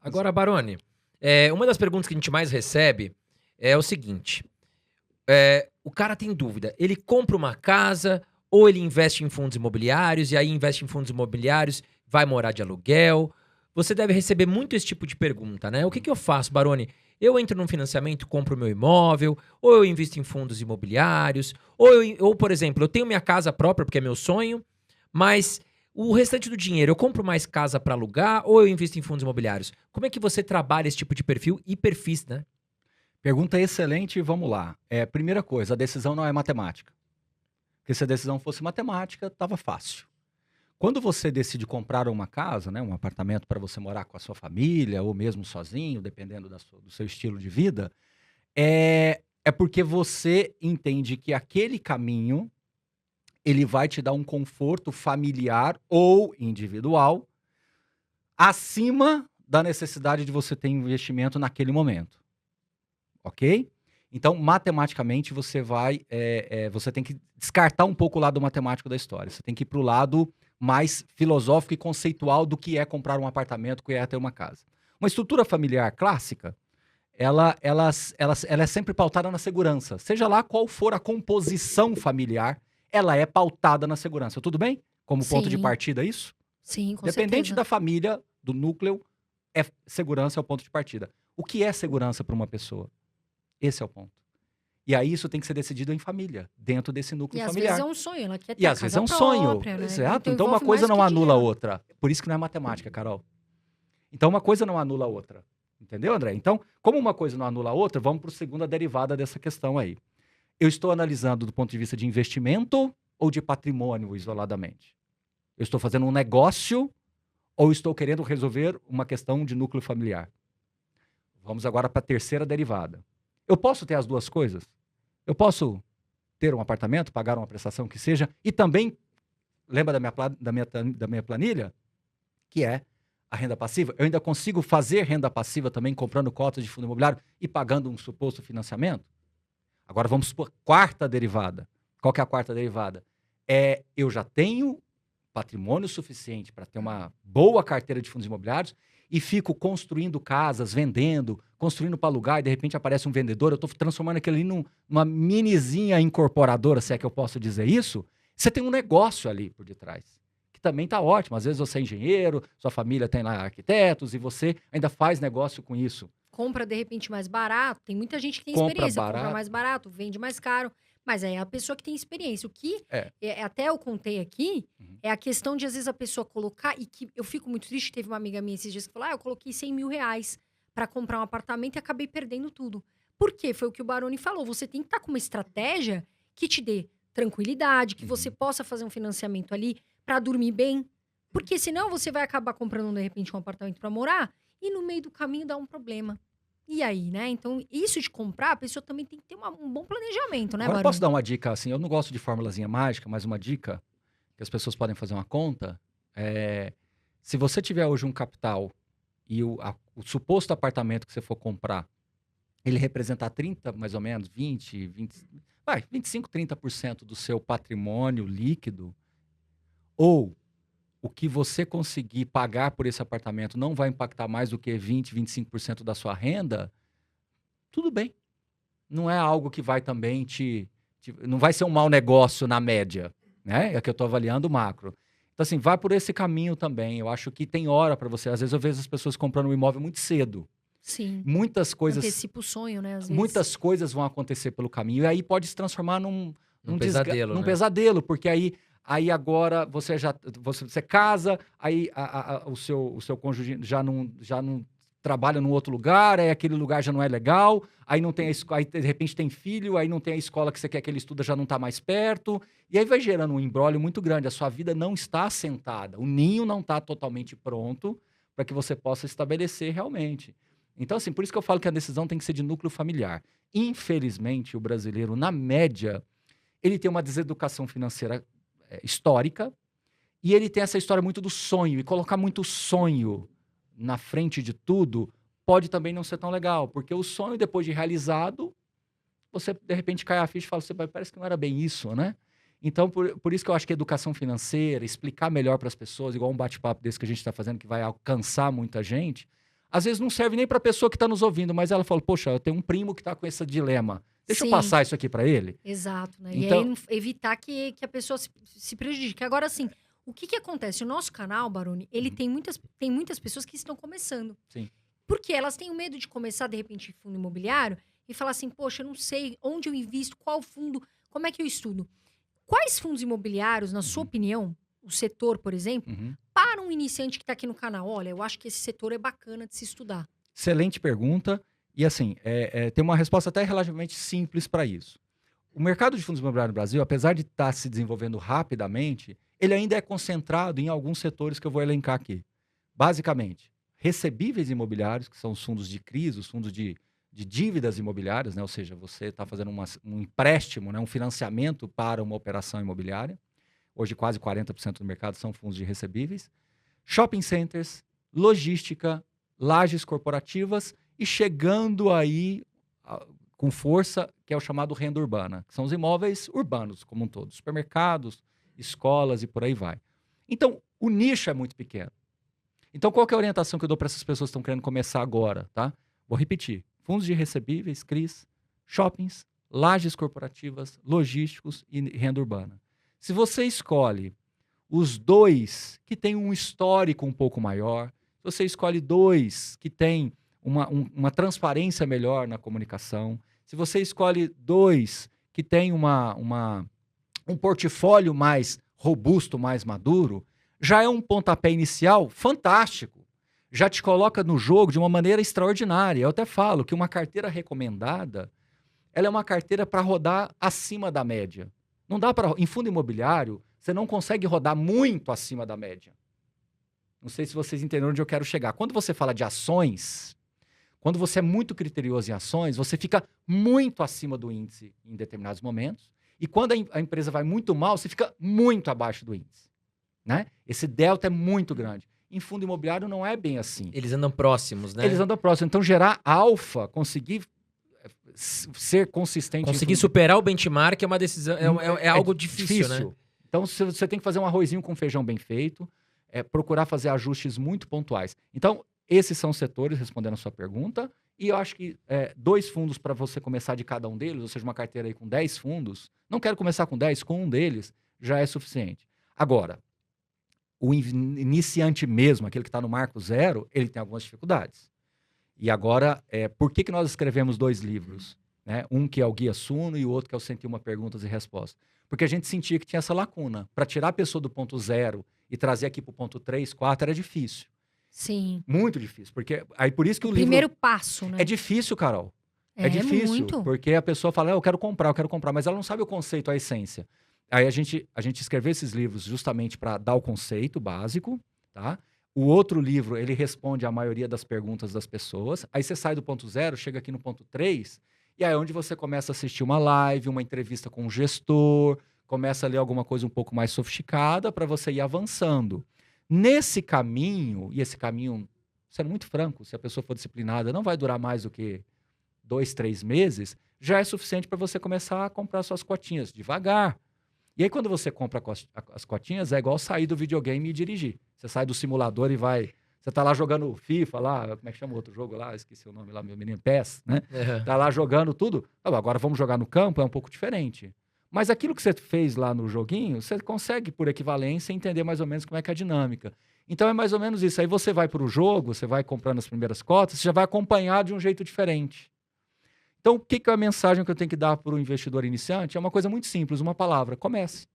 Agora, Baroni, uma das perguntas que a gente mais recebe é o seguinte: o cara tem dúvida, ele compra uma casa ou ele investe em fundos imobiliários, e aí investe em fundos imobiliários, vai morar de aluguel. Você deve receber muito esse tipo de pergunta, né? O que eu faço, Baroni? Eu entro num financiamento, compro meu imóvel, ou eu invisto em fundos imobiliários, ou, por exemplo, eu tenho minha casa própria, porque é meu sonho, mas o restante do dinheiro, eu compro mais casa para alugar ou eu invisto em fundos imobiliários? Como é que você trabalha esse tipo de perfil e perfis, né? Pergunta excelente, vamos lá. Primeira coisa, a decisão não é matemática. Porque se a decisão fosse matemática, estava fácil. Quando você decide comprar uma casa, né, um apartamento para você morar com a sua família ou mesmo sozinho, dependendo do seu estilo de vida, é porque você entende que aquele caminho ele vai te dar um conforto familiar ou individual acima da necessidade de você ter investimento naquele momento, ok? Então, matematicamente, você tem que descartar um pouco o lado matemático da história. Você tem que ir para o lado mais filosófico e conceitual do que é comprar um apartamento, que é ter uma casa. Uma estrutura familiar clássica, ela é sempre pautada na segurança. Seja lá qual for a composição familiar, ela é pautada na segurança. Tudo bem? Como ponto de Sim, partida, isso? sim, com Dependente certeza. da família, do núcleo, segurança é o ponto de partida. O que é segurança para uma pessoa? Esse é o ponto. E aí isso tem que ser decidido em família, dentro desse E núcleo às vezes é familiar. um sonho, ela quer E ter a às vezes é casa um sonho, própria, né? exato. Então Então uma envolve coisa mais do não que anula a dinheiro. outra. Por isso que não é matemática, Carol. Então uma coisa não anula a outra. Entendeu, André? Então, como uma coisa não anula a outra, vamos para a segunda derivada dessa questão aí. Eu estou analisando do ponto de vista de investimento ou de patrimônio isoladamente? Eu estou fazendo um negócio ou estou querendo resolver uma questão de núcleo familiar? Vamos agora para a terceira derivada. Eu posso ter as duas coisas? Eu posso ter um apartamento, pagar uma prestação que seja, e também, lembra da minha planilha? Que é a renda passiva. Eu ainda consigo fazer renda passiva também comprando cotas de fundo imobiliário e pagando um suposto financiamento? Agora vamos para a quarta derivada. Qual que é a quarta derivada? Eu já tenho patrimônio suficiente para ter uma boa carteira de fundos imobiliários e fico construindo casas, vendendo, construindo para alugar e de repente aparece um vendedor, eu estou transformando aquilo ali numa minizinha incorporadora, se é que eu posso dizer isso. Você tem um negócio ali por detrás, que também está ótimo. Às vezes você é engenheiro, sua família tem lá arquitetos e você ainda faz negócio com isso. Compra de repente mais barato. Tem muita gente que tem Compra experiência, compra barato. mais barato, vende mais caro. Mas aí é a pessoa que tem experiência. O que É. até eu contei aqui Uhum. é a questão de, às vezes, a pessoa colocar. E que eu fico muito triste. Teve uma amiga minha esses dias que falou: eu coloquei 100 mil reais pra comprar um apartamento e acabei perdendo tudo. Por quê? Foi o que o Baroni falou. Você tem que estar com uma estratégia que te dê tranquilidade, que você Uhum. possa fazer um financiamento ali pra dormir bem. Porque senão você vai acabar comprando, de repente, um apartamento pra morar e no meio do caminho dá um problema. E aí, né? Então, isso de comprar, a pessoa também tem que ter um bom planejamento, né, Agora eu posso Baroni? dar uma dica assim, eu não gosto de formulazinha mágica, mas uma dica que as pessoas podem fazer uma conta, se você tiver hoje um capital e o suposto apartamento que você for comprar, ele representar 30, mais ou menos, 25, 30% do seu patrimônio líquido, ou o que você conseguir pagar por esse apartamento não vai impactar mais do que 20, 25% da sua renda, tudo bem. Não é algo que vai também não vai ser um mau negócio na média, né? É que eu estou avaliando o macro. Então, assim, vai por esse caminho também. Eu acho que tem hora para você. Às vezes eu vejo as pessoas comprando um imóvel muito cedo. Sim. Muitas coisas, Antecipa o sonho, né, às vezes. muitas coisas vão acontecer pelo caminho. E aí pode se transformar Num pesadelo, num né? pesadelo, porque aí agora você casa, aí o seu cônjuge já não trabalha num outro lugar, aí aquele lugar já não é legal, aí não tem aí de repente tem filho, aí não tem a escola que você quer que ele estuda, já não está mais perto, e aí vai gerando um imbróglio muito grande. A sua vida não está assentada, o ninho não está totalmente pronto para que você possa estabelecer realmente. Então, assim, por isso que eu falo que a decisão tem que ser de núcleo familiar. Infelizmente, o brasileiro, na média, ele tem uma deseducação financeira histórica, e ele tem essa história muito do sonho, e colocar muito sonho na frente de tudo pode também não ser tão legal, porque o sonho, depois de realizado, você de repente cai a ficha e fala, você parece que não era bem isso, né? Então, por isso que eu acho que a educação financeira, explicar melhor para as pessoas, igual um bate-papo desse que a gente está fazendo, que vai alcançar muita gente, Às vezes não serve nem para a pessoa que está nos ouvindo, mas ela fala, poxa, eu tenho um primo que está com esse dilema. Deixa eu Sim. passar isso aqui para ele. Exato, né? Então- E aí evitar que a pessoa se prejudique. Agora, assim, o que acontece? O nosso canal, Baroni, ele tem muitas pessoas que estão começando. Sim. Porque elas têm o medo de começar, de repente, em fundo imobiliário e falar assim, poxa, eu não sei onde eu invisto, qual fundo, como é que eu estudo. Quais fundos imobiliários, na sua opinião, o setor, por exemplo, Uhum. para um iniciante que está aqui no canal, olha, eu acho que esse setor é bacana de se estudar. Excelente pergunta. E assim, tem uma resposta até relativamente simples para isso. O mercado de fundos imobiliários no Brasil, apesar de estar se desenvolvendo rapidamente, ele ainda é concentrado em alguns setores que eu vou elencar aqui. Basicamente, recebíveis imobiliários, que são os fundos de CRIs, os fundos de dívidas imobiliárias, né? Ou seja, você está fazendo um empréstimo, né? Um financiamento para uma operação imobiliária. Hoje, quase 40% do mercado são fundos de recebíveis. Shopping centers, logística, lajes corporativas e chegando aí com força, que é o chamado renda urbana, que são os imóveis urbanos como um todo, supermercados, escolas e por aí vai. Então, o nicho é muito pequeno. Então, qual que é a orientação que eu dou para essas pessoas que estão querendo começar agora, tá? Vou repetir. Fundos de recebíveis, CRIs, shoppings, lajes corporativas, logísticos e renda urbana. Se você escolhe os dois que têm um histórico um pouco maior, se você escolhe dois que têm uma transparência melhor na comunicação, se você escolhe dois que têm um portfólio mais robusto, mais maduro, já é um pontapé inicial fantástico. Já te coloca no jogo de uma maneira extraordinária. Eu até falo que uma carteira recomendada, ela é uma carteira para rodar acima da média. Não dá para, em fundo imobiliário, você não consegue rodar muito acima da média. Não sei se vocês entenderam onde eu quero chegar. Quando você fala de ações, quando você é muito criterioso em ações, você fica muito acima do índice em determinados momentos. E quando a empresa vai muito mal, você fica muito abaixo do índice. Né? Esse delta é muito grande. Em fundo imobiliário não é bem assim. Eles andam próximos, né? Eles andam próximos. Então, gerar alfa, conseguir ser consistente. Conseguir superar o benchmark é uma decisão, é algo difícil, né? Então, você tem que fazer um arrozinho com feijão bem feito, procurar fazer ajustes muito pontuais. Então, esses são os setores, respondendo a sua pergunta. E eu acho que 2 fundos para você começar de cada um deles, ou seja, uma carteira aí com 10 fundos. Não quero começar com 10, com um deles já é suficiente. Agora, o iniciante mesmo, aquele que está no marco zero, ele tem algumas dificuldades. E agora, por que nós escrevemos 2 livros? Né? Um que é o Guia Suno e o outro que é o 101 Perguntas e Respostas. Porque a gente sentia que tinha essa lacuna. Para tirar a pessoa do ponto 0 e trazer aqui para o ponto 3, 4, era difícil. Sim. Muito difícil. Porque aí por isso que o livro... Primeiro passo, né? É difícil, Carol. É difícil. Muito. Porque a pessoa fala, eu quero comprar, mas ela não sabe o conceito, a essência. Aí a gente escreveu esses livros justamente para dar o conceito básico, tá? O outro livro, ele responde a maioria das perguntas das pessoas. Aí você sai do ponto 0, chega aqui no ponto 3, e aí é onde você começa a assistir uma live, uma entrevista com um gestor, começa a ler alguma coisa um pouco mais sofisticada para você ir avançando. Nesse caminho, e esse caminho, sendo muito franco, se a pessoa for disciplinada, não vai durar mais do que 2, 3 meses, já é suficiente para você começar a comprar suas cotinhas devagar. E aí, quando você compra as cotinhas, é igual sair do videogame e dirigir. Você sai do simulador e vai... Você tá lá jogando FIFA, lá, como é que chama o outro jogo lá? Esqueci o nome lá, meu menino, PES, né? Uhum. Tá lá jogando tudo. Agora vamos jogar no campo, é um pouco diferente. Mas aquilo que você fez lá no joguinho, você consegue, por equivalência, entender mais ou menos como é que é a dinâmica. Então, é mais ou menos isso. Aí você vai para o jogo, você vai comprando as primeiras cotas, você já vai acompanhar de um jeito diferente. Então, o que é a mensagem que eu tenho que dar para o investidor iniciante? É uma coisa muito simples, uma palavra: comece.